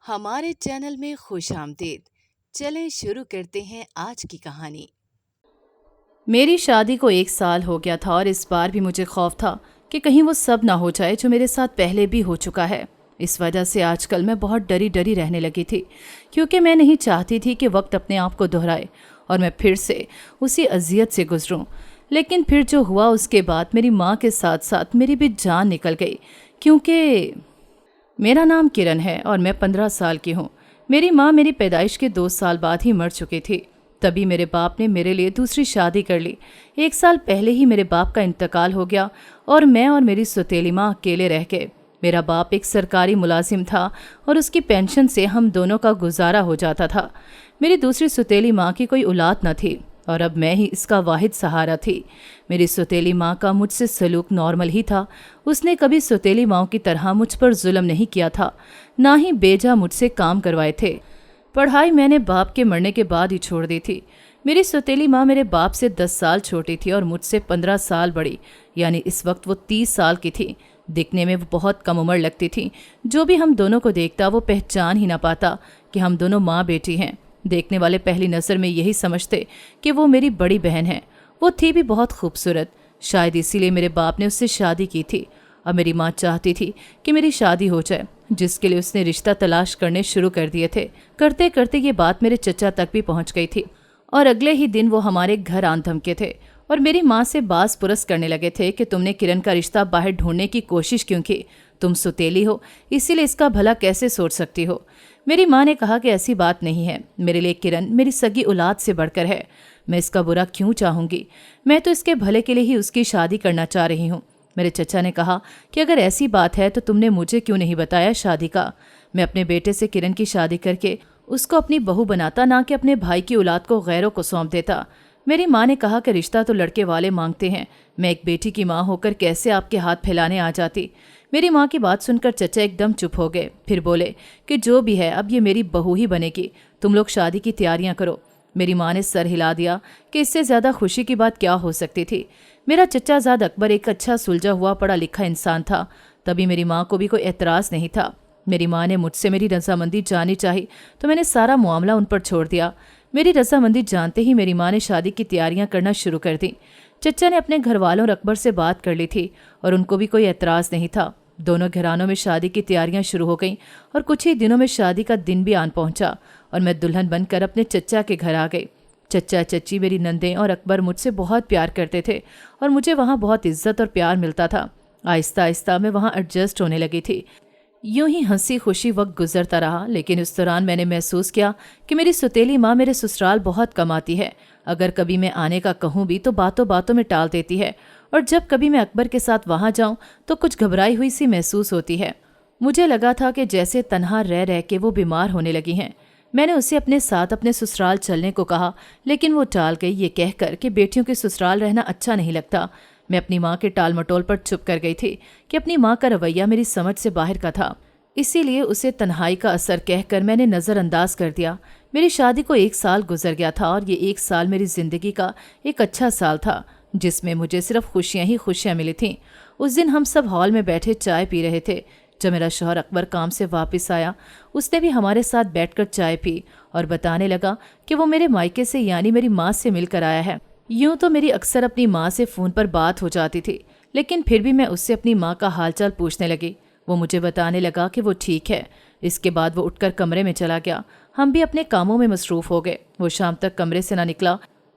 ہمارے چینل میں خوش آمدید۔ چلیں شروع کرتے ہیں آج کی کہانی۔ میری شادی کو 1 سال ہو گیا تھا اور اس بار بھی مجھے خوف تھا کہ کہیں وہ سب نہ ہو جائے جو میرے ساتھ پہلے بھی ہو چکا ہے۔ اس وجہ سے آج کل میں بہت ڈری ڈری رہنے لگی تھی، کیونکہ میں نہیں چاہتی تھی کہ وقت اپنے آپ کو دہرائے اور میں پھر سے اسی اذیت سے گزروں۔ لیکن پھر جو ہوا اس کے بعد میری ماں کے ساتھ ساتھ میری بھی جان نکل گئی، کیونکہ میرا نام کرن ہے اور میں 15 سال کی ہوں۔ میری ماں میری پیدائش کے 2 سال بعد ہی مر چکی تھی۔ تبھی میرے باپ نے میرے لیے دوسری شادی کر لی۔ 1 سال پہلے ہی میرے باپ کا انتقال ہو گیا اور میں اور میری سوتیلی ماں اکیلے رہ گئے۔ میرا باپ ایک سرکاری ملازم تھا اور اس کی پینشن سے ہم دونوں کا گزارا ہو جاتا تھا۔ میری دوسری سوتیلی ماں کی کوئی اولاد نہ تھی اور اب میں ہی اس کا واحد سہارا تھی۔ میری سوتیلی ماں کا مجھ سے سلوک نارمل ہی تھا۔ اس نے کبھی سوتیلی ماؤں کی طرح مجھ پر ظلم نہیں کیا تھا، نہ ہی بیجا مجھ سے کام کروائے تھے۔ پڑھائی میں نے باپ کے مرنے کے بعد ہی چھوڑ دی تھی۔ میری سوتیلی ماں میرے باپ سے 10 سال چھوٹی تھی اور مجھ سے 15 سال بڑی، یعنی اس وقت وہ 30 سال کی تھی۔ دکھنے میں وہ بہت کم عمر لگتی تھی۔ جو بھی ہم دونوں کو دیکھتا وہ پہچان ہی نہ پاتا کہ ہم دونوں ماں بیٹی ہیں۔ دیکھنے والے پہلی نظر میں یہی سمجھتے کہ وہ میری بڑی بہن ہے۔ وہ تھی بھی بہت خوبصورت، شاید اسی لیے میرے باپ نے اس سے شادی کی تھی۔ اب میری ماں چاہتی تھی کہ میری شادی ہو جائے، جس کے لیے اس نے رشتہ تلاش کرنے شروع کر دیے تھے۔ کرتے کرتے یہ بات میرے چچا تک بھی پہنچ گئی تھی اور اگلے ہی دن وہ ہمارے گھر آن دھمکے تھے اور میری ماں سے باز پرس کرنے لگے تھے کہ تم نے کرن کا رشتہ باہر ڈھونڈنے کی کوشش کیوں کی؟ تم سوتیلی ہو، اسی لیے اس کا بھلا کیسے سوچ سکتی ہو؟ میری ماں نے کہا کہ ایسی بات نہیں ہے، میرے لیے کرن میری سگی اولاد سے بڑھ کر ہے۔ میں اس کا برا کیوں چاہوں گی؟ میں تو اس کے بھلے کے لیے ہی اس کی شادی کرنا چاہ رہی ہوں۔ میرے چچا نے کہا کہ اگر ایسی بات ہے تو تم نے مجھے کیوں نہیں بتایا شادی کا؟ میں اپنے بیٹے سے کرن کی شادی کر کے اس کو اپنی بہو بناتا، نہ کہ اپنے بھائی کی اولاد کو غیروں کو سونپ دیتا۔ میری ماں نے کہا کہ رشتہ تو لڑکے والے مانگتے ہیں، میں ایک بیٹی کی ماں ہو کر کیسے آپ کے ہاتھ پھیلانے آ جاتی؟ میری ماں کی بات سن کر چچا ایک دم چپ ہو گئے، پھر بولے کہ جو بھی ہے اب یہ میری بہو ہی بنے گی، تم لوگ شادی کی تیاریاں کرو۔ میری ماں نے سر ہلا دیا کہ اس سے زیادہ خوشی کی بات کیا ہو سکتی تھی۔ میرا چچا زاد اکبر ایک اچھا سلجھا ہوا پڑھا لکھا انسان تھا، تبھی میری ماں کو بھی کوئی اعتراض نہیں تھا۔ میری ماں نے مجھ سے میری رضامندی جانی چاہی تو میں نے سارا معاملہ ان پر چھوڑ دیا۔ میری رضامندی جانتے ہی میری ماں نے شادی کی تیاریاں کرنا شروع کر دیں۔ چچا نے اپنے گھر والوں اور اکبر سے بات کر لی تھی اور ان کو بھی کوئی اعتراض نہیں تھا۔ دونوں گھرانوں میں شادی کی تیاریاں شروع ہو گئیں اور کچھ ہی دنوں میں شادی کا دن بھی آن پہنچا اور میں دلہن بن کر اپنے چچا کے گھر آ گئی۔ چچا چچی میری نندیں اور اکبر مجھ سے بہت پیار کرتے تھے اور مجھے وہاں بہت عزت اور پیار ملتا تھا۔ آہستہ آہستہ میں وہاں ایڈجسٹ ہونے لگی تھی۔ یوں ہی ہنسی خوشی وقت گزرتا رہا، لیکن اس دوران میں نے محسوس کیا کہ میری سوتیلی ماں میرے سسرال بہت کم آتی ہے۔ اگر کبھی میں آنے کا کہوں بھی تو باتوں باتوں میں ٹال دیتی ہے، اور جب کبھی میں اکبر کے ساتھ وہاں جاؤں تو کچھ گھبرائی ہوئی سی محسوس ہوتی ہے۔ مجھے لگا تھا کہ جیسے تنہا رہ رہ کے وہ بیمار ہونے لگی ہیں۔ میں نے اسے اپنے ساتھ اپنے سسرال چلنے کو کہا، لیکن وہ ٹال گئی، یہ کہہ کر کہ بیٹیوں کے سسرال رہنا اچھا نہیں لگتا۔ میں اپنی ماں کے ٹال مٹول پر چھپ کر گئی تھی کہ اپنی ماں کا رویہ میری سمجھ سے باہر کا تھا، اسی لیے اسے تنہائی کا اثر کہہ کر میں نے نظر انداز کر دیا۔ میری شادی کو 1 سال گزر گیا تھا اور یہ 1 سال میری زندگی کا ایک اچھا سال تھا، جس میں مجھے صرف خوشیاں ہی خوشیاں ملی تھیں۔ اس دن ہم سب ہال میں بیٹھے چائے پی رہے تھے۔ جب میرا شوہر اکبر کام سے واپس آیا، اس نے بھی ہمارے ساتھ بیٹھ کر چائے پی اور بتانے لگا کہ وہ میرے مائکے سے یعنی میری ماں سے مل کر آیا ہے۔ یوں تو میری اکثر اپنی ماں سے فون پر بات ہو جاتی تھی، لیکن پھر بھی میں اس سے اپنی ماں کا حال چال پوچھنے لگی۔ وہ مجھے بتانے لگا کہ وہ ٹھیک ہے۔ اس کے بعد وہ اٹھ کر کمرے میں چلا گیا۔ ہم بھی اپنے کاموں میں مصروف ہو گئے۔ وہ شام تک کمرے سے نہ نکلا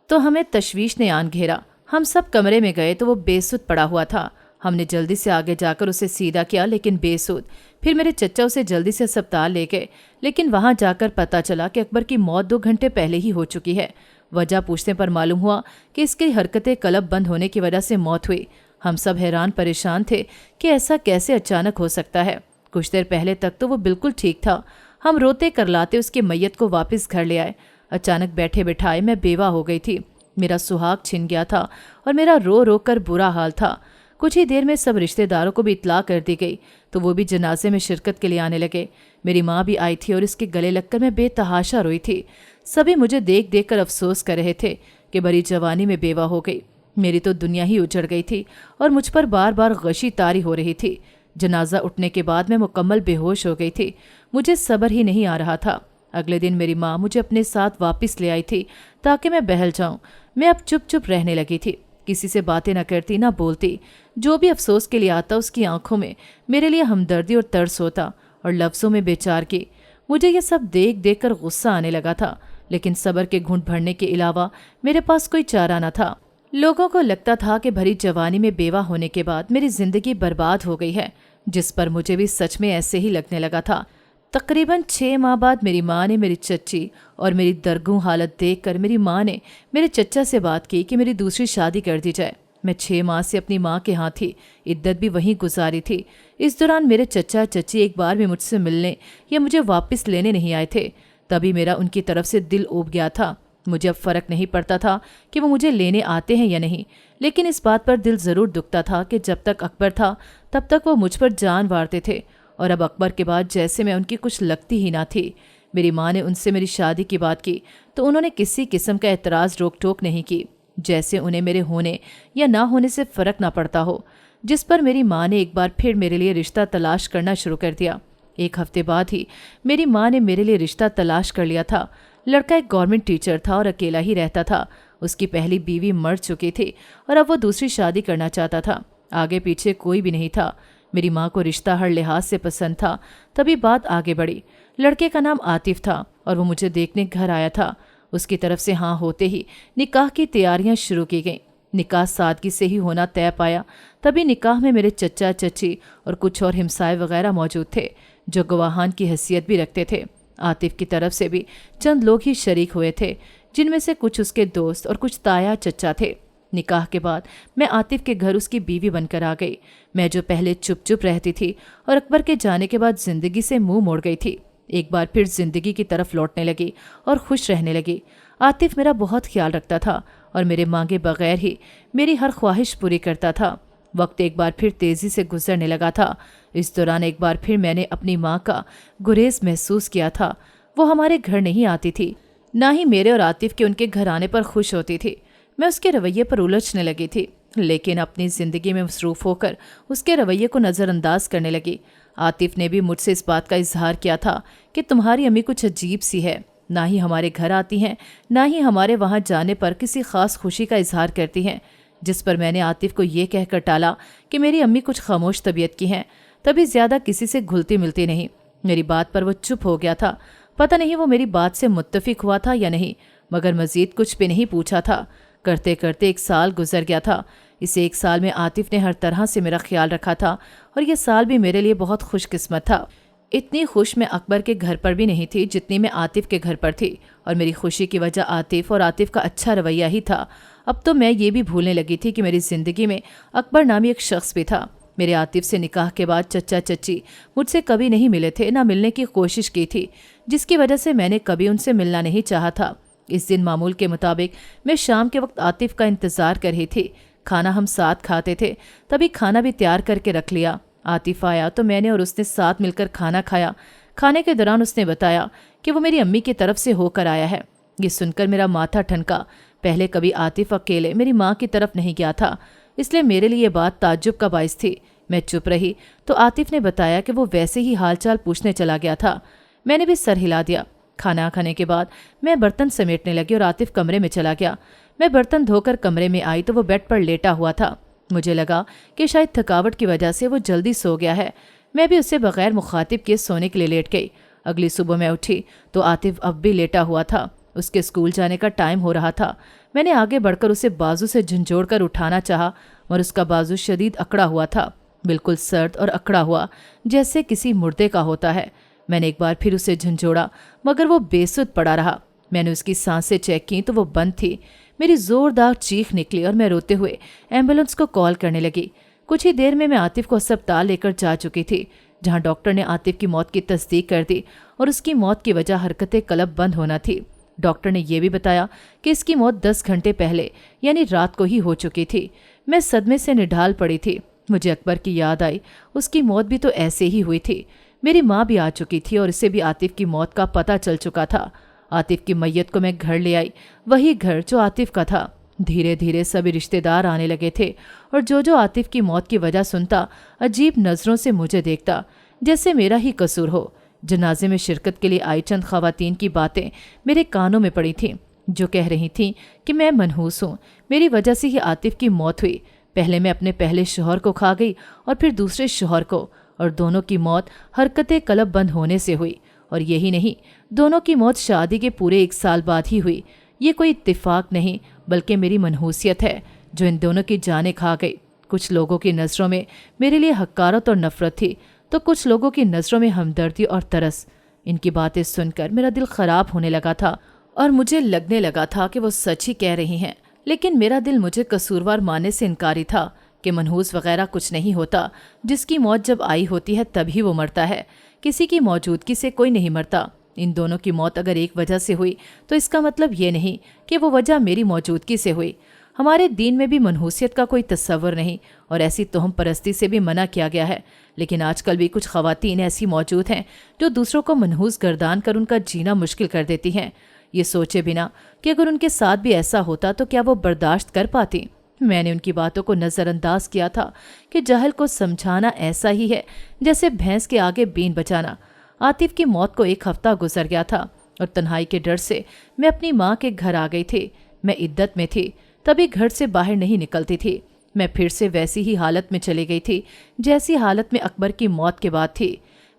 تو ہمیں تشویش نے آن گھیرا۔ ہم سب کمرے میں گئے تو وہ بے سود پڑا ہوا تھا۔ ہم نے جلدی سے آگے جا کر اسے سیدھا کیا، لیکن بے سود۔ پھر میرے چچا اسے جلدی سے اسپتال لے گئے، لیکن وہاں جا کر پتہ چلا کہ اکبر کی موت 2 گھنٹے پہلے ہی ہو چکی ہے۔ وجہ پوچھنے پر معلوم ہوا کہ اس کی حرکتیں قلب بند ہونے کی وجہ سے موت ہوئی۔ ہم سب حیران پریشان تھے کہ ایسا کیسے اچانک ہو سکتا ہے۔ کچھ دیر پہلے تک تو وہ بالکل ٹھیک تھا۔ ہم روتے کرلاتے اس کی میت کو واپس گھر لے آئے۔ اچانک بیٹھے بٹھائے میں بیوہ ہو گئی تھی۔ میرا سہاگ چھن گیا تھا اور میرا رو رو کر برا حال تھا۔ کچھ ہی دیر میں سب رشتہ داروں کو بھی اطلاع کر دی گئی تو وہ بھی جنازے میں شرکت کے لیے آنے لگے۔ میری ماں بھی آئی تھی اور اس کے گلے لگ کر میں بے تحاشا روئی تھی۔ سبھی مجھے دیکھ دیکھ کر افسوس کر رہے تھے کہ بڑی جوانی میں بیوہ ہو گئی۔ میری تو دنیا ہی اجڑ گئی تھی اور مجھ پر بار بار غشی طاری ہو رہی تھی۔ جنازہ اٹھنے کے بعد میں مکمل بے ہوش ہو گئی تھی۔ मुझे सब्र ही नहीं आ रहा था। अगले दिन मेरी माँ मुझे अपने साथ वापस ले आई थी ताकि मैं बहल जाऊं। मैं अब चुप चुप रहने लगी थी, किसी से बातें न करती न बोलती। जो भी अफसोस के लिए आता उसकी आंखों में मेरे लिए हमदर्दी और तरस होता और लफ्ज़ों में बेचार की। मुझे ये सब देख देख कर गुस्सा आने लगा था, लेकिन सब्र के घूंट भरने के अलावा मेरे पास कोई चारा न था। लोगों को लगता था कि भरी जवानी में बेवा होने के बाद मेरी जिंदगी बर्बाद हो गई है, जिस पर मुझे भी सच में ऐसे ही लगने लगा था। तकरीबन 6 माह बाद मेरी माँ ने मेरी चच्ची और मेरी दरगूं हालत देखकर मेरी माँ ने मेरे चच्चा से बात की कि मेरी दूसरी शादी कर दी जाए। मैं 6 माह से अपनी माँ के यहाँ थी, इद्दत भी वहीं गुजारी थी। इस दौरान मेरे चच्चा चच्ची एक बार भी मुझसे मिलने या मुझे वापस लेने नहीं आए थे। तभी मेरा उनकी तरफ से दिल ऊब गया था। मुझे अब फर्क नहीं पड़ता था कि वो मुझे लेने आते हैं या नहीं, लेकिन इस बात पर दिल ज़रूर दुखता था कि जब तक अकबर था तब तक वो मुझ पर जान वारते थे, और अब अकबर के बाद जैसे मैं उनकी कुछ लगती ही ना थी। मेरी माँ ने उनसे मेरी शादी की बात की तो उन्होंने किसी किस्म का एतराज़ रोक टोक नहीं की, जैसे उन्हें मेरे होने या ना होने से फ़र्क ना पड़ता हो। जिस पर मेरी माँ ने एक बार फिर मेरे लिए रिश्ता तलाश करना शुरू कर दिया। 1 हफ्ते बाद ही मेरी माँ ने मेरे लिए रिश्ता तलाश कर लिया था। लड़का एक गवर्नमेंट टीचर था और अकेला ही रहता था। उसकी पहली बीवी मर चुकी थी और अब वो दूसरी शादी करना चाहता था। आगे पीछे कोई भी नहीं था। मेरी माँ को रिश्ता हर लिहाज से पसंद था। तभी बात आगे बढ़ी। लड़के का नाम आतिफ था और वो मुझे देखने घर आया था। उसकी तरफ से हाँ होते ही निकाह की तैयारियां शुरू की गईं। निकाह सादगी से ही होना तय पाया। तभी निकाह में मेरे चच्चा चच्ची और कुछ और हिमसाए वगैरह मौजूद थे जो गवाहान की हैसियत भी रखते थे। आतिफ की तरफ से भी चंद लोग ही शरीक हुए थे, जिनमें से कुछ उसके दोस्त और कुछ ताया चच्चा थे। निकाह के बाद मैं आतिफ के घर उसकी बीवी बनकर आ गई। मैं जो पहले चुप चुप रहती थी और अकबर के जाने के बाद जिंदगी से मुंह मोड़ गई थी, एक बार फिर जिंदगी की तरफ लौटने लगी और खुश रहने लगी। आतिफ मेरा बहुत ख्याल रखता था और मेरे मांगे बगैर ही मेरी हर ख्वाहिश पूरी करता था। वक्त एक बार फिर तेजी से गुजरने लगा था। इस दौरान एक बार फिर मैंने अपनी माँ का गुरेज महसूस किया था। वो हमारे घर नहीं आती थी, ना ही मेरे और आतिफ के उनके घर आने पर खुश होती थी। मैं उसके रवैये पर उलझने लगी थी, लेकिन अपनी ज़िंदगी में मसरूफ़ होकर उसके रवैये को नज़रअंदाज करने लगी। आतिफ ने भी मुझसे इस बात का इजहार किया था कि तुम्हारी अम्मी कुछ अजीब सी है, ना ही हमारे घर आती हैं, ना ही हमारे वहाँ जाने पर किसी ख़ास खुशी का इजहार करती हैं। जिस पर मैंने आतिफ को ये कहकर टाला कि मेरी अम्मी कुछ खामोश तबीयत की हैं, तभी ज़्यादा किसी से घुलती मिलती नहीं। मेरी बात पर वो चुप हो गया था। पता नहीं वो मेरी बात से मुत्तफिक हुआ था या नहीं, मगर मज़ीद कुछ भी नहीं पूछा था। करते करते 1 साल गुजर गया था। इस 1 साल में आतिफ ने हर तरह से मेरा ख्याल रखा था और यह साल भी मेरे लिए बहुत खुशकिस्मत था। इतनी खुश मैं अकबर के घर पर भी नहीं थी जितनी मैं आतिफ के घर पर थी, और मेरी खुशी की वजह आतिफ और आतिफ का अच्छा रवैया ही था। अब तो मैं ये भी भूलने लगी थी कि मेरी ज़िंदगी में अकबर नामी एक शख्स भी था। मेरे आतिफ से निकाह के बाद चच्चा चच्ची मुझसे कभी नहीं मिले थे, ना मिलने की कोशिश की थी, जिसकी वजह से मैंने कभी उनसे मिलना नहीं चाहा था। इस दिन मामूल के मुताबिक मैं शाम के वक्त आतिफ का इंतज़ार कर रही थी। खाना हम साथ खाते थे, तभी खाना भी तैयार करके रख लिया। आतिफ आया तो मैंने और उसने साथ मिलकर खाना खाया। खाने के दौरान उसने बताया कि वो मेरी अम्मी की तरफ से होकर आया है। ये सुनकर मेरा माथा ठनका। पहले कभी आतिफ अकेले मेरी माँ की तरफ नहीं गया था, इसलिए मेरे लिए ये बात ताज्जुब का बाइस थी। मैं चुप रही तो आतिफ ने बताया कि वो वैसे ही हालचाल पूछने चला गया था। मैंने भी सर हिला दिया। खाना खाने के बाद मैं बर्तन समेटने लगी और आतिफ कमरे में चला गया। मैं बर्तन धोकर कमरे में आई तो वो बेड पर लेटा हुआ था। मुझे लगा कि शायद थकावट की वजह से वो जल्दी सो गया है। मैं भी उससे बगैर मुखातिब के सोने के लिए लेट गई। अगली सुबह मैं उठी तो आतिफ अब भी लेटा हुआ था। उसके स्कूल जाने का टाइम हो रहा था। मैंने आगे बढ़कर उसे बाजू से झंझोड़ कर उठाना चाहा, मगर उसका बाजू शदीद अकड़ा हुआ था, बिल्कुल सर्द और अकड़ा हुआ, जैसे किसी मुर्दे का होता है। मैंने एक बार फिर उसे झंझोड़ा, मगर वो बेसुध पड़ा रहा। मैंने उसकी सांसें चेक की तो वो बंद थी। मेरी जोरदार चीख निकली और मैं रोते हुए एम्बुलेंस को कॉल करने लगी। कुछ ही देर में मैं आतिफ को अस्पताल लेकर जा चुकी थी, जहां डॉक्टर ने आतिफ की मौत की तस्दीक कर दी और उसकी मौत की वजह हरकत कल्ब बंद होना थी। डॉक्टर ने यह भी बताया कि इसकी मौत 10 घंटे पहले यानी रात को ही हो चुकी थी। मैं सदमे से निढाल पड़ी थी। मुझे अकबर की याद आई। उसकी मौत भी तो ऐसे ही हुई थी। मेरी माँ भी आ चुकी थी और इसे भी आतिफ की मौत का पता चल चुका था। आतिफ की मैयत को मैं घर ले आई, वही घर जो आतिफ का था। धीरे धीरे सभी रिश्तेदार आने लगे थे और जो आतिफ की मौत की वजह सुनता अजीब नज़रों से मुझे देखता, जैसे मेरा ही कसूर हो। जनाजे में शिरकत के लिए आई चंद खवातीन की बातें मेरे कानों में पड़ी थीं, जो कह रही थीं कि मैं मनहूस हूँ, मेरी वजह से ही आतिफ की मौत हुई। पहले मैं अपने पहले शौहर को खा गई और फिर दूसरे शौहर को, और दोनों की मौत हरकतें कलब बंद होने से हुई। और यही नहीं, दोनों की मौत शादी के पूरे 1 साल बाद ही हुई। ये कोई इत्तेफाक नहीं बल्कि मेरी मनहूसियत है जो इन दोनों की जानें खा गई। कुछ लोगों की नज़रों में मेरे लिए हकारत और नफरत थी, तो कुछ लोगों की नज़रों में हमदर्दी और तरस। इनकी बातें सुनकर मेरा दिल ख़राब होने लगा था और मुझे लगने लगा था कि वो सच ही कह रही हैं। लेकिन मेरा दिल मुझे कसूरवार मानने से इनकारी था कि मनहूस वगैरह कुछ नहीं होता। जिसकी मौत जब आई होती है तभी वो मरता है, किसी की मौजूदगी से कोई नहीं मरता। इन दोनों की मौत अगर एक वजह से हुई तो इसका मतलब ये नहीं कि वो वजह मेरी मौजूदगी से हुई। हमारे दीन में भी मनहूसियत का कोई तस्वर नहीं और ऐसी तोहम परस्ती से भी मना किया गया है। लेकिन आजकल भी कुछ खवातीन ऐसी मौजूद हैं जो दूसरों को मनहूस गर्दान कर उनका जीना मुश्किल कर देती हैं, ये सोचे बिना कि अगर उनके साथ भी ऐसा होता तो क्या वो बर्दाश्त कर पाती। मैंने उनकी बातों को नज़रअंदाज किया था कि जहल को समझाना ऐसा ही है जैसे भैंस के आगे बीन बचाना। आतिफ की मौत को 1 हफ्ता गुजर गया था और तन्हाई के डर से मैं अपनी माँ के घर आ गई थी। मैं इद्दत में थी, तभी घर से बाहर नहीं निकलती थी। मैं फिर से वैसी ही हालत में चली गई थी जैसी हालत में अकबर की मौत के बाद थी।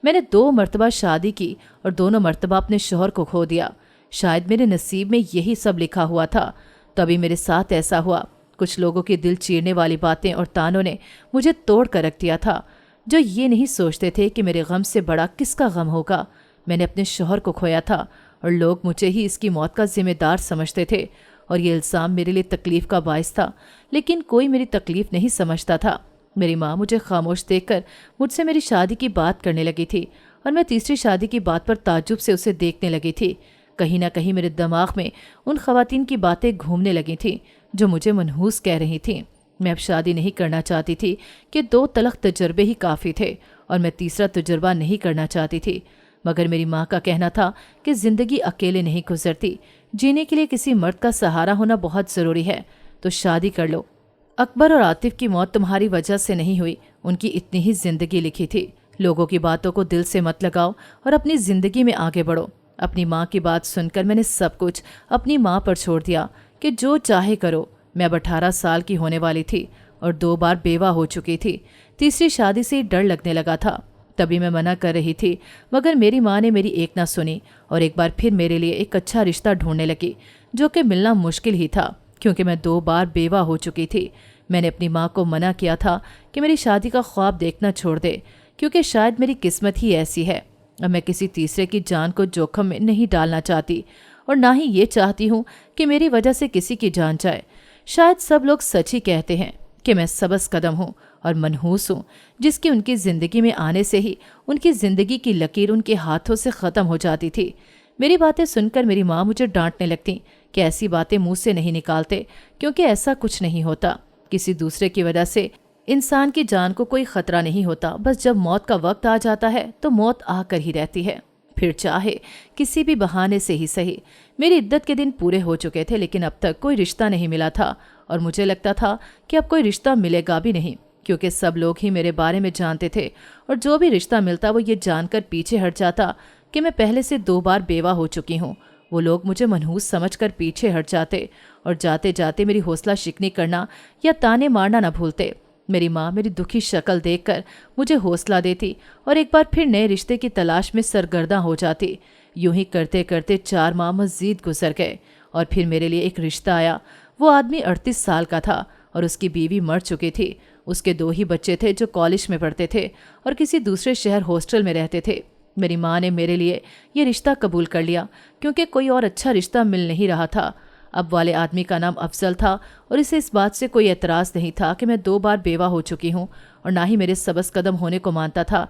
मैंने 2 मरतबा शादी की और दोनों मरतबा अपने शौहर को खो दिया। शायद मेरे नसीब में यही सब लिखा हुआ था, तभी मेरे साथ ऐसा हुआ। कुछ लोगों की दिल चीरने वाली बातें और तानों ने मुझे तोड़ कर रख दिया था, जो ये नहीं सोचते थे कि मेरे गम से बड़ा किसका गम होगा। मैंने अपने शौहर को खोया था और लोग मुझे ही इसकी मौत का जिम्मेदार समझते थे और ये इल्ज़ाम मेरे लिए तकलीफ़ का बायस था, लेकिन कोई मेरी तकलीफ़ नहीं समझता था। मेरी माँ मुझे खामोश देखकर मुझसे मेरी शादी की बात करने लगी थी और मैं तीसरी शादी की बात पर ताज्जुब से उसे देखने लगी थी। कहीं ना कहीं मेरे दिमाग में उन खवातीन की बातें घूमने लगी थीं जो मुझे मनहूस कह रही थीं। मैं अब शादी नहीं करना चाहती थी कि 2 तलख तजर्बे ही काफ़ी थे और मैं तीसरा तजुर्बा नहीं करना चाहती थी। मगर मेरी माँ का कहना था कि ज़िंदगी अकेले नहीं गुजरती, जीने के लिए किसी मर्द का सहारा होना बहुत ज़रूरी है, तो शादी कर लो। अकबर और आतिफ की मौत तुम्हारी वजह से नहीं हुई, उनकी इतनी ही ज़िंदगी लिखी थी। लोगों की बातों को दिल से मत लगाओ और अपनी ज़िंदगी में आगे बढ़ो। अपनी माँ की बात सुनकर मैंने सब कुछ अपनी माँ पर छोड़ दिया कि जो चाहे करो। मैं अब 18 साल की होने वाली थी और 2 बार बेवा हो चुकी थी। तीसरी शादी से डर लगने लगा था, तभी मैं मना कर रही थी, मगर मेरी माँ ने मेरी एक ना सुनी और एक बार फिर मेरे लिए एक अच्छा रिश्ता ढूंढने लगी, जो कि मिलना मुश्किल ही था क्योंकि मैं 2 बार बेवा हो चुकी थी। मैंने अपनी माँ को मना किया था कि मेरी शादी का ख्वाब देखना छोड़ दे, क्योंकि शायद मेरी किस्मत ही ऐसी है। अब मैं किसी तीसरे की जान को जोखम में नहीं डालना चाहती और ना ही ये चाहती हूँ कि मेरी वजह से किसी की जान जाए। शायद सब लोग सच ही कहते हैं कि मैं सबस कदम हूँ और मनहूस हूँ, जिसकी उनकी ज़िंदगी में आने से ही उनकी ज़िंदगी की लकीर उनके हाथों से ख़त्म हो जाती थी। मेरी बातें सुनकर मेरी माँ मुझे डांटने लगती कि ऐसी बातें मुँह से नहीं निकालते, क्योंकि ऐसा कुछ नहीं होता। किसी दूसरे की वजह से इंसान की जान को कोई ख़तरा नहीं होता, बस जब मौत का वक्त आ जाता है तो मौत आकर ही रहती है, फिर चाहे किसी भी बहाने से ही सही। मेरी इद्दत के दिन पूरे हो चुके थे, लेकिन अब तक कोई रिश्ता नहीं मिला था और मुझे लगता था कि अब कोई रिश्ता मिलेगा भी नहीं, क्योंकि सब लोग ही मेरे बारे में जानते थे और जो भी रिश्ता मिलता वो ये जानकर पीछे हट जाता कि मैं पहले से 2 बार बेवा हो चुकी हूँ। वो लोग मुझे मनहूस समझकर पीछे हट जाते और जाते जाते मेरी हौसला शिकनी करना या ताने मारना न भूलते। मेरी माँ मेरी दुखी शक्ल देखकर मुझे हौसला देती और एक बार फिर नए रिश्ते की तलाश में सरगर्दा हो जाती। यूं ही करते करते 4 माह मज़ीद गुजर गए और फिर मेरे लिए एक रिश्ता आया। वो आदमी 38 साल का था और उसकी बीवी मर चुकी थी। उसके 2 ही बच्चे थे जो कॉलेज में पढ़ते थे और किसी दूसरे शहर हॉस्टल में रहते थे। मेरी माँ ने मेरे लिए ये रिश्ता कबूल कर लिया क्योंकि कोई और अच्छा रिश्ता मिल नहीं रहा था। अब वाले आदमी का नाम अफजल था और इसे इस बात से कोई एतराज़ नहीं था कि मैं 2 बार बेवा हो चुकी हूँ और ना ही मेरे सबस कदम होने को मानता था।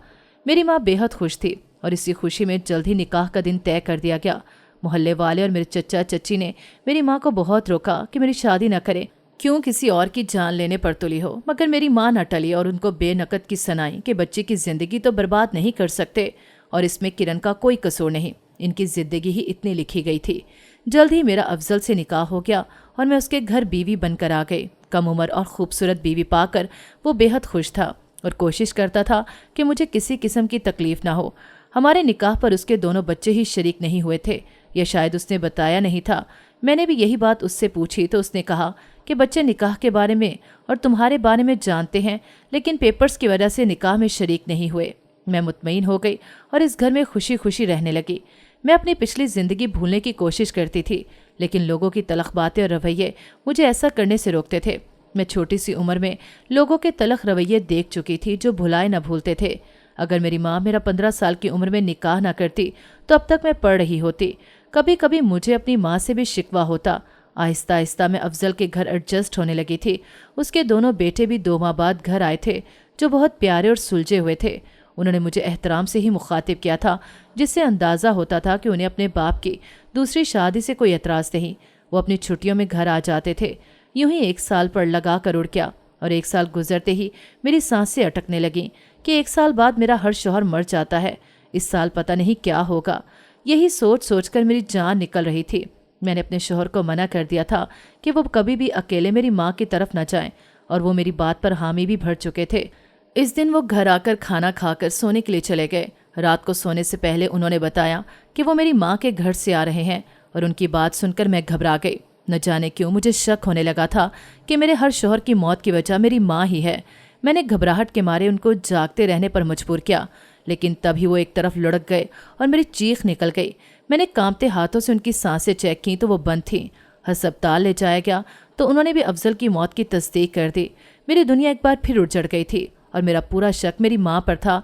मेरी माँ बेहद खुश थी और इसी खुशी में जल्द ही निकाह का दिन तय कर दिया गया। मोहल्ले वाले और मेरे चचा चच्ची ने मेरी माँ को बहुत रोका कि मेरी शादी न करे, क्यों किसी और की जान लेने पर तुली हो, मगर मेरी माँ न टली और उनको बेनकद की सनाई कि बच्चे की ज़िंदगी तो बर्बाद नहीं कर सकते और इसमें किरण का कोई कसूर नहीं, इनकी ज़िंदगी ही इतनी लिखी गई थी। जल्द ही मेरा अफजल से निकाह हो गया और मैं उसके घर बीवी बनकर आ गई। कम उम्र और खूबसूरत बीवी पाकर वो बेहद खुश था और कोशिश करता था कि मुझे किसी किस्म की तकलीफ़ ना हो। हमारे निकाह पर उसके दोनों बच्चे ही शरीक नहीं हुए थे, या शायद उसने बताया नहीं था। मैंने भी यही बात उससे पूछी तो उसने कहा कि बच्चे निकाह के बारे में और तुम्हारे बारे में जानते हैं, लेकिन पेपर्स की वजह से निकाह में शरीक नहीं हुए। मैं मुतमईन हो गई और इस घर में खुशी खुशी रहने लगी। मैं अपनी पिछली ज़िंदगी भूलने की कोशिश करती थी, लेकिन लोगों की तलख बातें और रवैये मुझे ऐसा करने से रोकते थे। मैं छोटी सी उम्र में लोगों के तलख रवैये देख चुकी थी जो भुलाए न भूलते थे। अगर मेरी माँ मेरा 15 साल की उम्र में निकाह न करती तो अब तक मैं पढ़ रही होती। कभी कभी मुझे अपनी माँ से भी शिकवा होता। आहिस्ता आहिस्ता मैं अफजल के घर एडजस्ट होने लगी थी। उसके दोनों बेटे भी 2 माह बाद घर आए थे, जो बहुत प्यारे और सुलझे हुए थे। उन्होंने मुझे एहतराम से ही मुखातिब किया था, जिससे अंदाज़ा होता था कि उन्हें अपने बाप की दूसरी शादी से कोई एतराज़ नहीं। वो अपनी छुट्टियों में घर आ जाते थे। यूं ही 1 साल पर लगा कर उड़ गया और 1 साल गुजरते ही मेरी सांसें अटकने लगीं कि 1 साल बाद मेरा हर शौहर मर जाता है। इस साल पता नहीं क्या होगा। यही सोच सोच कर मेरी जान निकल रही थी। मैंने अपने शौहर को मना कर दिया था कि वो कभी भी अकेले मेरी माँ की तरफ न जाएं, और वो मेरी बात पर हामी भी भर चुके थे। इस दिन वो घर आकर खाना खाकर सोने के लिए चले गए। रात को सोने से पहले उन्होंने बताया कि वो मेरी माँ के घर से आ रहे हैं, और उनकी बात सुनकर मैं घबरा गई। न जाने क्यों मुझे शक होने लगा था कि मेरे हर शौहर की मौत की वजह मेरी माँ ही है। मैंने घबराहट के मारे उनको जागते रहने पर मजबूर किया, लेकिन तभी वो एक तरफ लुढ़क गए और मेरी चीख निकल गई। मैंने कांपते हाथों से उनकी सांसें चेक की तो वो बंद थीं। हस्पताल ले जाया गया तो उन्होंने भी अफजल की मौत की तस्दीक कर दी। मेरी दुनिया एक बार फिर उजड़ गई थी और मेरा पूरा शक मेरी माँ पर था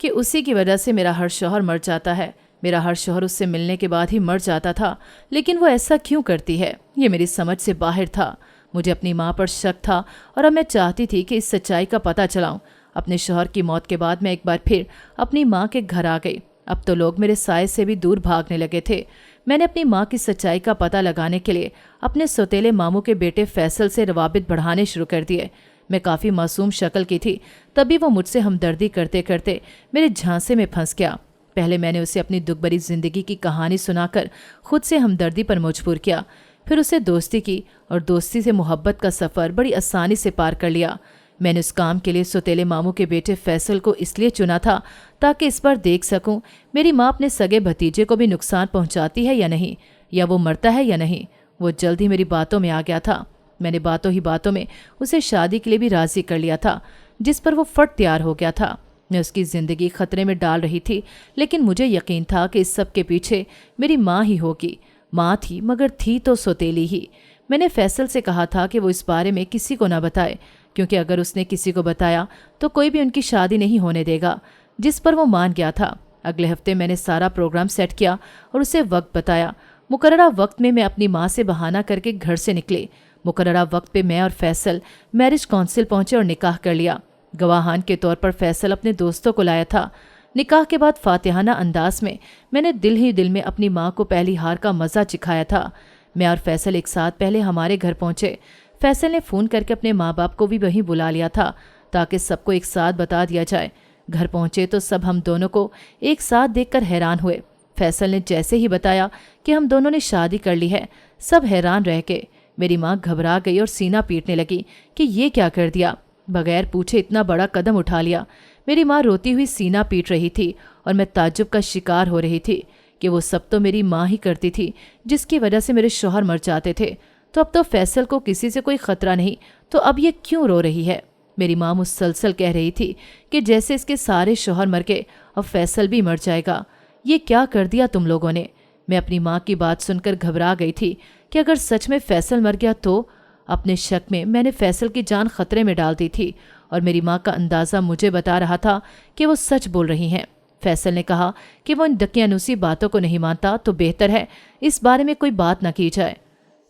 कि उसी की वजह से मेरा हर शौहर मर जाता है। मेरा हर शौहर उससे मिलने के बाद ही मर जाता था, लेकिन वो ऐसा क्यों करती है, ये मेरी समझ से बाहर था। मुझे अपनी माँ पर शक था और अब मैं चाहती थी कि इस सच्चाई का पता चलाऊं। अपने शौहर की मौत के बाद मैं एक बार फिर अपनी माँ के घर आ गई। अब तो लोग मेरे साए से भी दूर भागने लगे थे। मैंने अपनी माँ की सच्चाई का पता लगाने के लिए अपने सौतेले मामू के बेटे फैसल से रवाबित बढ़ाने शुरू कर दिए। मैं काफ़ी मासूम शक्ल की थी, तभी वो मुझसे हमदर्दी करते करते मेरे झांसे में फंस गया। पहले मैंने उसे अपनी दुखभरी जिंदगी की कहानी सुनाकर खुद से हमदर्दी पर मजबूर किया, फिर उसे दोस्ती की और दोस्ती से मोहब्बत का सफ़र बड़ी आसानी से पार कर लिया। मैंने उस काम के लिए सौतेले मामू के बेटे फैसल को इसलिए चुना था ताकि इस बार देख सकूं मेरी माँ अपने सगे भतीजे को भी नुकसान पहुंचाती है या नहीं, या वो मरता है या नहीं। वो जल्द ही मेरी बातों में आ गया था। मैंने बातों ही बातों में उसे शादी के लिए भी राज़ी कर लिया था, जिस पर वो फट तैयार हो गया था। मैं उसकी ज़िंदगी खतरे में डाल रही थी, लेकिन मुझे यकीन था कि इस सब के पीछे मेरी माँ ही होगी। माँ थी, मगर थी तो सौतेली ही। मैंने फैसल से कहा था कि वो इस बारे में किसी को ना बताए, क्योंकि अगर उसने किसी को बताया तो कोई भी उनकी शादी नहीं होने देगा, जिस पर वो मान गया था। अगले हफ्ते मैंने सारा प्रोग्राम सेट किया और उसे वक्त बताया। मुकर्ररा वक्त में मैं अपनी माँ से बहाना करके घर से निकली। मुकर्ररा वक्त पे मैं और फैसल मैरिज काउंसिल पहुंचे और निकाह कर लिया। गवाहान के तौर पर फैसल अपने दोस्तों को लाया था। निकाह के बाद फातिहाना अंदाज में मैंने दिल ही दिल में अपनी माँ को पहली हार का मज़ा चिखाया था। मैं और फैसल एक साथ पहले हमारे घर पहुंचे। फैसल ने फ़ोन करके अपने माँ बाप को भी वहीं बुला लिया था ताकि सबको एक साथ बता दिया जाए। घर पहुंचे तो सब हम दोनों को एक साथ देखकर हैरान हुए। फैसल ने जैसे ही बताया कि हम दोनों ने शादी कर ली है, सब हैरान रह गए। मेरी माँ घबरा गई और सीना पीटने लगी कि ये क्या कर दिया, बगैर पूछे इतना बड़ा कदम उठा लिया। मेरी माँ रोती हुई सीना पीट रही थी और मैं ताज्जुब का शिकार हो रही थी कि वो सब तो मेरी माँ ही करती थी, जिसकी वजह से मेरे शौहर मर जाते थे। तो अब तो फैसल को किसी से कोई खतरा नहीं, तो अब ये क्यों रो रही है। मेरी माँ मुसलसल कह रही थी कि जैसे इसके सारे शौहर मर गए, अब फैसल भी मर जाएगा। ये क्या कर दिया तुम लोगों ने। मैं अपनी माँ की बात सुनकर घबरा गई थी कि अगर सच में फैसल मर गया तो। अपने शक में मैंने फैसल की जान खतरे में डाल दी थी और मेरी माँ का अंदाज़ा मुझे बता रहा था कि वो सच बोल रही हैं। फैसल ने कहा कि वो इन दकियानूसी बातों को नहीं मानता, तो बेहतर है इस बारे में कोई बात न की जाए।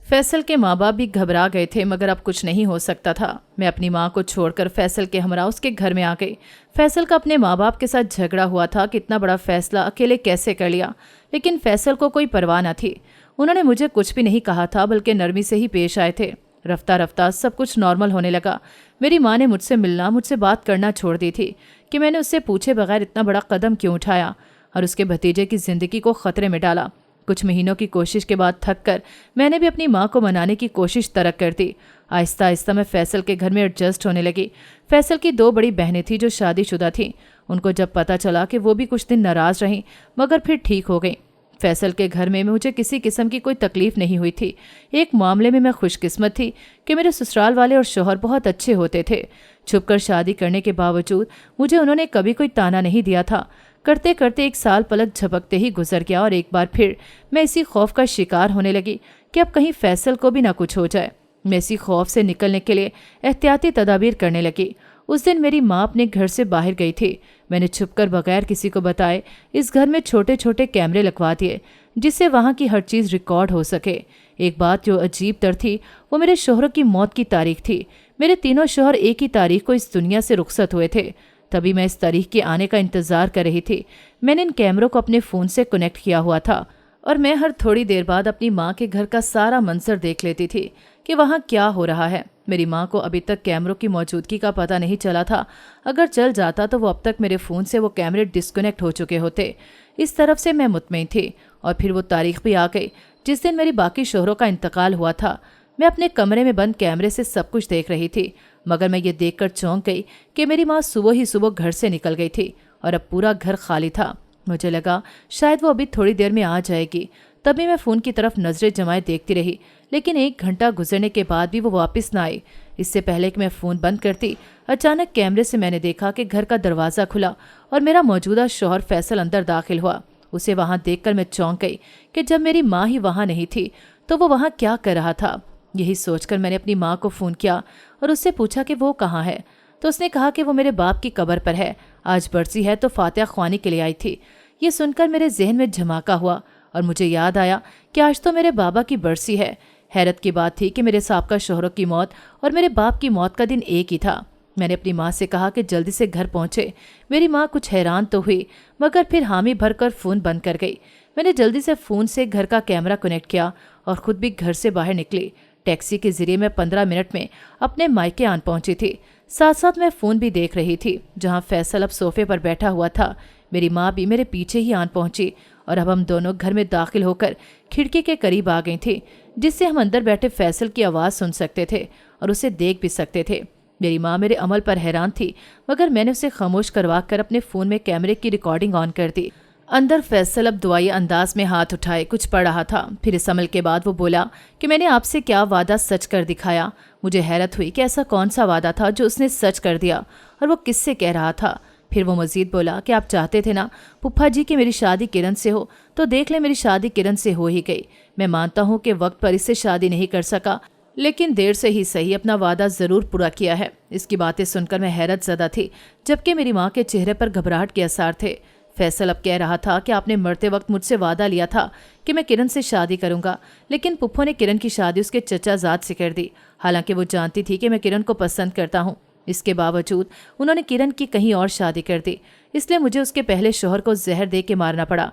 फैसल के माँ बाप भी घबरा गए थे, मगर अब कुछ नहीं हो सकता था। मैं अपनी माँ को छोड़कर फैसल के हमरा उसके घर में आ गई। फैसल का अपने माँ बाप के साथ झगड़ा हुआ था कि इतना बड़ा फैसला अकेले कैसे कर लिया, लेकिन फैसल को कोई परवाह न थी। उन्होंने मुझे कुछ भी नहीं कहा था, बल्कि नरमी से ही पेश आए थे। रफ्ता रफ्ता सब कुछ नॉर्मल होने लगा। मेरी माँ ने मुझसे मिलना, मुझसे बात करना छोड़ दी थी कि मैंने उससे पूछे बगैर इतना बड़ा कदम क्यों उठाया और उसके भतीजे की ज़िंदगी को ख़तरे में डाला। कुछ महीनों की कोशिश के बाद थक कर मैंने भी अपनी माँ को मनाने की कोशिश तर्क कर दी। आहिस्ता आहिस्ता मैं फैसल के घर में एडजस्ट होने लगी। फैसल की 2 बड़ी बहनें थीं जो शादीशुदा थीं। उनको जब पता चला कि वो भी कुछ दिन नाराज़ रहीं मगर फिर ठीक हो गईं। फैसल के घर में मुझे किसी किस्म की कोई तकलीफ नहीं हुई थी। एक मामले में मैं खुशकिस्मत थी कि मेरे ससुराल वाले और शौहर बहुत अच्छे होते थे। छुपकर शादी करने के बावजूद मुझे उन्होंने कभी कोई ताना नहीं दिया था। करते करते 1 साल पलक झपकते ही गुजर गया और एक बार फिर मैं इसी खौफ का शिकार होने लगी कि अब कहीं फैसल को भी ना कुछ हो जाए। मैं इसी खौफ से निकलने के लिए एहतियाती तदाबीर करने लगी। उस दिन मेरी माँ अपने घर से बाहर गई थी। मैंने छुपकर बगैर किसी को बताए इस घर में छोटे छोटे कैमरे लगवा दिए जिससे वहाँ की हर चीज़ रिकॉर्ड हो सके। एक बात जो अजीब तर थी वो मेरे शौहर की मौत की तारीख थी। मेरे तीनों शौहर एक ही तारीख को इस दुनिया से रुखसत हुए थे। तभी मैं इस तारीख के आने का इंतज़ार कर रही थी। मैंने इन कैमरों को अपने फ़ोन से कनेक्ट किया हुआ था और मैं हर थोड़ी देर बाद अपनी माँ के घर का सारा मंजर देख लेती थी कि वहाँ क्या हो रहा है। मेरी माँ को अभी तक कैमरों की मौजूदगी का पता नहीं चला था। अगर चल जाता तो वो अब तक मेरे फ़ोन से वो कैमरे डिस्कनेक्ट हो चुके होते। इस तरफ से मैं मुतमईन थी। और फिर वो तारीख भी आ गई जिस दिन मेरी बाकी शौहरों का इंतकाल हुआ था। मैं अपने कमरे में बंद कैमरे से सब कुछ देख रही थी मगर मैं ये देखकर चौंक गई कि मेरी माँ सुबह ही सुबह घर से निकल गई थी और अब पूरा घर खाली था। मुझे लगा शायद वो अभी थोड़ी देर में आ जाएगी। तभी मैं फ़ोन की तरफ नजरें जमाए देखती रही लेकिन 1 घंटा गुजरने के बाद भी वो वापस ना आई। इससे पहले कि मैं फ़ोन बंद करती अचानक कैमरे से मैंने देखा कि घर का दरवाज़ा खुला और मेरा मौजूदा शौहर फैसल अंदर दाखिल हुआ। उसे वहाँ देखकर मैं चौंक गई कि जब मेरी माँ ही वहाँ नहीं थी तो वो वहाँ क्या कर रहा था। यही सोचकर मैंने अपनी माँ को फ़ोन किया और उससे पूछा कि वो कहाँ है। तो उसने कहा कि वो मेरे बाप की कब्र पर है, आज बरसी है तो फातिहा ख्वानी के लिए आई थी। ये सुनकर मेरे जहन में धमाका हुआ और मुझे याद आया कि आज तो मेरे बाबा की बरसी है। हैरत की बात थी कि मेरे साबका शौहरों की मौत और मेरे बाप की मौत का दिन एक ही था। मैंने अपनी माँ से कहा कि जल्दी से घर पहुँचे। मेरी माँ कुछ हैरान तो हुई मगर फिर हामी भरकर फ़ोन बंद कर गई। मैंने जल्दी से फ़ोन से घर का कैमरा कनेक्ट किया और ख़ुद भी घर से बाहर निकली। टैक्सी के ज़रिए मैं 15 मिनट में अपने मायके आन पहुंची थी। साथ साथ मैं फ़ोन भी देख रही थी जहां फैसल अब सोफे पर बैठा हुआ था। मेरी माँ भी मेरे पीछे ही आन पहुंची और अब हम दोनों घर में दाखिल होकर खिड़की के करीब आ गई थी जिससे हम अंदर बैठे फैसल की आवाज़ सुन सकते थे और उसे देख भी सकते थे। मेरी माँ मेरे अमल पर हैरान थी मगर मैंने उसे खामोश करवा कर अपने फ़ोन में कैमरे की रिकॉर्डिंग ऑन कर दी। अंदर फैसल अब दुआई अंदाज में हाथ उठाए कुछ पढ़ रहा था। फिर इस अमल के बाद वो बोला कि मैंने आपसे क्या वादा सच कर दिखाया। मुझे हैरत हुई कि ऐसा कौन सा वादा था जो उसने सच कर दिया और वो किससे कह रहा था। फिर वो मजीद बोला कि आप चाहते थे ना पुप्पा जी कि मेरी शादी किरण से हो, तो देख ले मेरी शादी किरण से हो ही गई। मैं मानता हूँ कि वक्त पर इससे शादी नहीं कर सका लेकिन देर से ही सही अपना वादा ज़रूर पूरा किया है। इसकी बातें सुनकर मैं हैरत ज़दा थी जबकि मेरी माँ के चेहरे पर घबराहट के आसार थे। फैसल अब कह रहा था कि आपने मरते वक्त मुझसे वादा लिया था कि मैं किरण से शादी करूंगा, लेकिन पुप्पो ने किरण की शादी उसके चचा जाद से कर दी। हालांकि वो जानती थी कि मैं किरण को पसंद करता हूँ। इसके बावजूद उन्होंने किरण की कहीं और शादी कर दी, इसलिए मुझे उसके पहले शौहर को जहर दे के मारना पड़ा।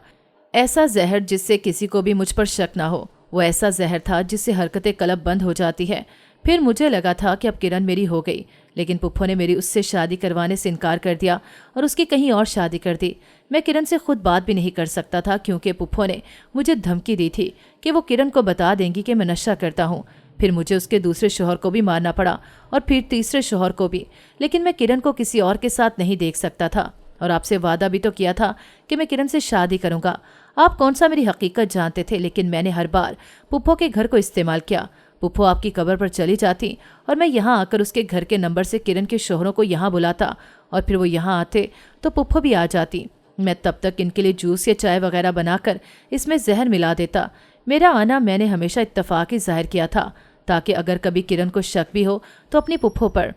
ऐसा जहर जिससे किसी को भी मुझ पर शक ना हो। वो ऐसा जहर था जिससे हरकतें कलब बंद हो जाती है। फिर मुझे लगा था कि अब किरण मेरी हो गई, लेकिन पुप्पो ने मेरी उससे शादी करवाने से इनकार कर दिया और उसकी कहीं और शादी कर दी। मैं किरण से खुद बात भी नहीं कर सकता था क्योंकि पुप्पो ने मुझे धमकी दी थी कि वो किरण को बता देंगी कि मैं नशा करता हूँ। फिर मुझे उसके दूसरे शौहर को भी मारना पड़ा और फिर तीसरे शौहर को भी, लेकिन मैं किरण को किसी और के साथ नहीं देख सकता था और आपसे वादा भी तो किया था कि मैं किरण से शादी करूँगा। आप कौन सा मेरी हकीकत जानते थे, लेकिन मैंने हर बार पुप्पो के घर को इस्तेमाल किया। पुप्पो आपकी कब्र पर चली जाती और मैं यहाँ आकर उसके घर के नंबर से किरण के शौहरों को यहाँ बुलाता और फिर वो यहाँ आते तो पुप्पो भी आ जाती। मैं तब तक इनके लिए जूस या चाय वगैरह बनाकर इसमें जहर मिला देता। मेरा आना मैंने हमेशा इत्तफाक ही जाहिर किया था ताकि अगर कभी किरण को शक भी हो तो अपनी पुप्पो पर,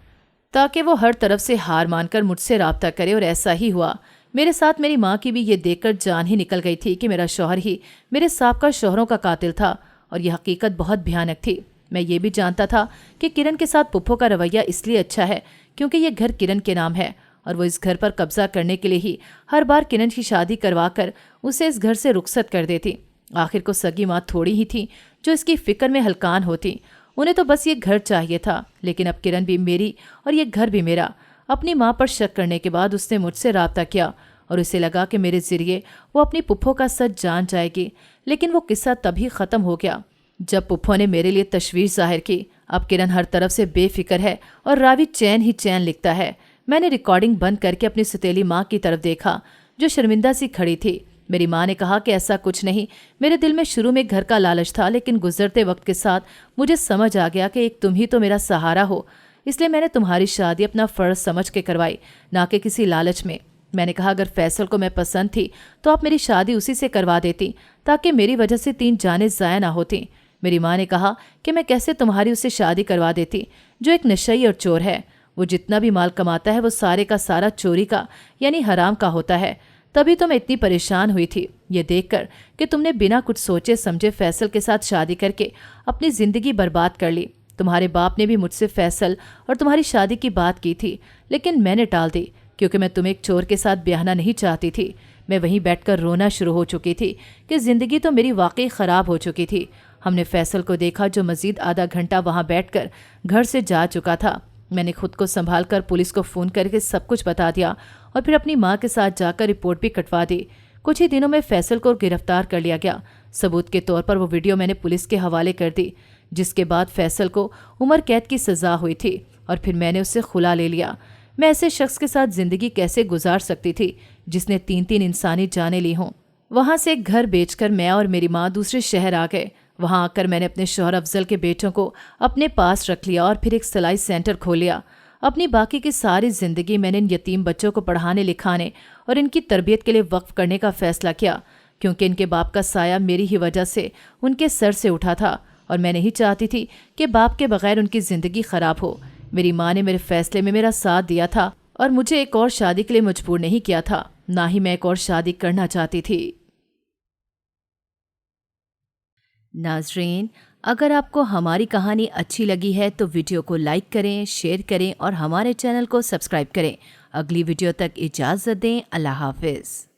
ताकि वो हर तरफ से हार मानकर मुझसे राब्ता करे। और ऐसा ही हुआ। मेरे साथ मेरी माँ की भी ये देखकर जान ही निकल गई थी कि मेरा शौहर ही मेरे साबका शौहरों का कातिल था और यह हकीकत बहुत भयानक थी। मैं ये भी जानता था कि किरण के साथ पुप्पो का रवैया इसलिए अच्छा है क्योंकि ये घर किरण के नाम है और वो इस घर पर कब्जा करने के लिए ही हर बार किरण की शादी करवा कर उसे इस घर से रुखसत कर देती। आखिर को सगी माँ थोड़ी ही थी जो इसकी फिक्र में हलकान होती। उन्हें तो बस ये घर चाहिए था, लेकिन अब किरण भी मेरी और ये घर भी मेरा। अपनी माँ पर शक करने के बाद उसने मुझसे राब्ता किया और उसे लगा कि मेरे ज़रिए वो अपनी पुप्पो का सच जान जाएगी। लेकिन वो किस्सा तभी ख़त्म हो गया जब पुप्पो ने मेरे लिए तशवीश जाहिर की। अब किरण हर तरफ से बेफिक्र है और रावी चैन ही चैन लिखता है। मैंने रिकॉर्डिंग बंद करके अपनी सौतेली माँ की तरफ देखा जो शर्मिंदा सी खड़ी थी। मेरी माँ ने कहा कि ऐसा कुछ नहीं। मेरे दिल में शुरू में घर का लालच था, लेकिन गुजरते वक्त के साथ मुझे समझ आ गया कि एक तुम ही तो मेरा सहारा हो, इसलिए मैंने तुम्हारी शादी अपना फ़र्ज समझ के करवाई, ना कि किसी लालच में। मैंने कहा अगर फैसल को मैं पसंद थी तो आप मेरी शादी उसी से करवा देती ताकि मेरी वजह से 3 जानें ज़ाया ना होती। मेरी माँ ने कहा कि मैं कैसे तुम्हारी उससे शादी करवा देती जो एक नशई और चोर है। वो जितना भी माल कमाता है वो सारे का सारा चोरी का यानी हराम का होता है। तभी तो मैं इतनी परेशान हुई थी ये देखकर कि तुमने बिना कुछ सोचे समझे फैसल के साथ शादी करके अपनी ज़िंदगी बर्बाद कर ली। तुम्हारे बाप ने भी मुझसे फैसल और तुम्हारी शादी की बात की थी, लेकिन मैंने टाल दी क्योंकि मैं तुम्हें एक चोर के साथ ब्याहना नहीं चाहती थी। मैं वहीं बैठकर रोना शुरू हो चुकी थी कि ज़िंदगी तो मेरी वाकई ख़राब हो चुकी थी। हमने फैसल को देखा जो मज़ीद आधा घंटा वहाँ बैठकर घर से जा चुका था। मैंने खुद को संभाल कर पुलिस को फ़ोन करके सब कुछ बता दिया और फिर अपनी माँ के साथ जाकर रिपोर्ट भी कटवा दी। कुछ ही दिनों में फैसल को गिरफ्तार कर लिया गया। सबूत के तौर पर वो वीडियो मैंने पुलिस के हवाले कर दी, जिसके बाद फैसल को उम्र कैद की सज़ा हुई थी और फिर मैंने उससे खुला ले लिया। मैं ऐसे शख्स के साथ ज़िंदगी कैसे गुजार सकती थी जिसने 3 इंसानी जानें ली हों। वहाँ से एक घर बेचकर मैं और मेरी माँ दूसरे शहर आ गए। वहाँ आकर मैंने अपने शौहर अफजल के बेटों को अपने पास रख लिया और फिर एक सिलाई सेंटर खोल लिया। अपनी बाकी की सारी ज़िंदगी मैंने इन यतीम बच्चों को पढ़ाने लिखाने और इनकी तरबियत के लिए वक्फ करने का फ़ैसला किया, क्योंकि इनके बाप का साया मेरी ही वजह से उनके सर से उठा था और मैं नहीं चाहती थी कि बाप के बगैर उनकी ज़िंदगी ख़राब हो। मेरी माँ ने मेरे फ़ैसले में मेरा साथ दिया था और मुझे एक और शादी के लिए मजबूर नहीं किया था, ना ही मैं एक और शादी करना चाहती थी। नाज़रीन, अगर आपको हमारी कहानी अच्छी लगी है तो वीडियो को लाइक करें, शेयर करें और हमारे चैनल को सब्सक्राइब करें। अगली वीडियो तक इजाज़त दें। अल्लाह हाफ़िज़।